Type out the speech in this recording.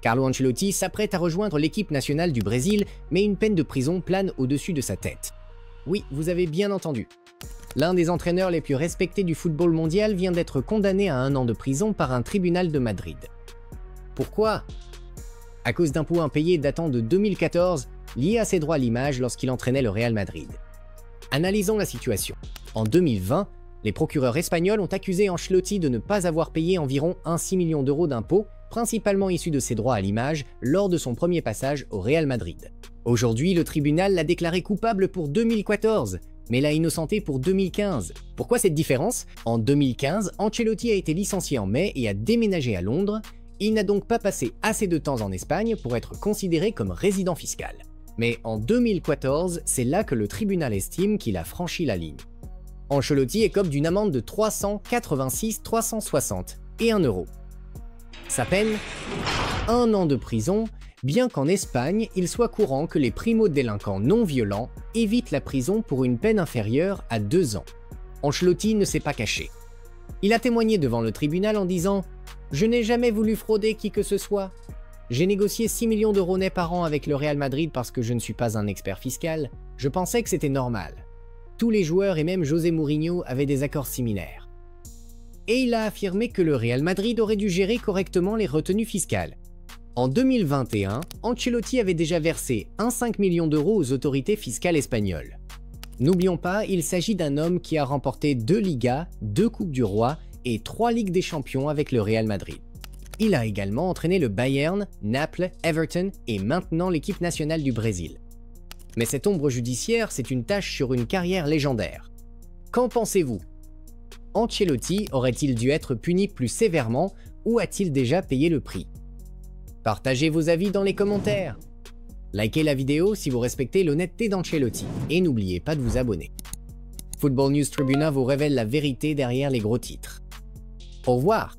Carlo Ancelotti s'apprête à rejoindre l'équipe nationale du Brésil, mais une peine de prison plane au-dessus de sa tête. Oui, vous avez bien entendu. L'un des entraîneurs les plus respectés du football mondial vient d'être condamné à 1 an de prison par un tribunal de Madrid. Pourquoi? À cause d'impôts impayés datant de 2014, liés à ses droits à l'image lorsqu'il entraînait le Real Madrid. Analysons la situation. En 2020, les procureurs espagnols ont accusé Ancelotti de ne pas avoir payé environ 1,6 million d'euros d'impôts, principalement issus de ses droits à l'image, lors de son premier passage au Real Madrid. Aujourd'hui, le tribunal l'a déclaré coupable pour 2014, mais l'a innocenté pour 2015. Pourquoi cette différence? En 2015, Ancelotti a été licencié en mai et a déménagé à Londres. Il n'a donc pas passé assez de temps en Espagne pour être considéré comme résident fiscal. Mais en 2014, c'est là que le tribunal estime qu'il a franchi la ligne. Ancelotti écope d'une amende de 386 €. Sa peine? 1 an de prison, bien qu'en Espagne, il soit courant que les primo-délinquants non violents évitent la prison pour une peine inférieure à 2 ans. Ancelotti ne s'est pas caché. Il a témoigné devant le tribunal en disant « Je n'ai jamais voulu frauder qui que ce soit. J'ai négocié 6 millions d'euros net par an avec le Real Madrid parce que je ne suis pas un expert fiscal. Je pensais que c'était normal. Tous les joueurs et même José Mourinho avaient des accords similaires. » Et il a affirmé que le Real Madrid aurait dû gérer correctement les retenues fiscales. En 2021, Ancelotti avait déjà versé 1,5 million d'euros aux autorités fiscales espagnoles. N'oublions pas, il s'agit d'un homme qui a remporté 2 Ligas, 2 Coupes du Roi et 3 Ligues des Champions avec le Real Madrid. Il a également entraîné le Bayern, Naples, Everton et maintenant l'équipe nationale du Brésil. Mais cette ombre judiciaire, c'est une tache sur une carrière légendaire. Qu'en pensez-vous? Ancelotti aurait-il dû être puni plus sévèrement ou a-t-il déjà payé le prix? Partagez vos avis dans les commentaires. Likez la vidéo si vous respectez l'honnêteté d'Ancelotti et n'oubliez pas de vous abonner. Football News Tribuna vous révèle la vérité derrière les gros titres. Au revoir!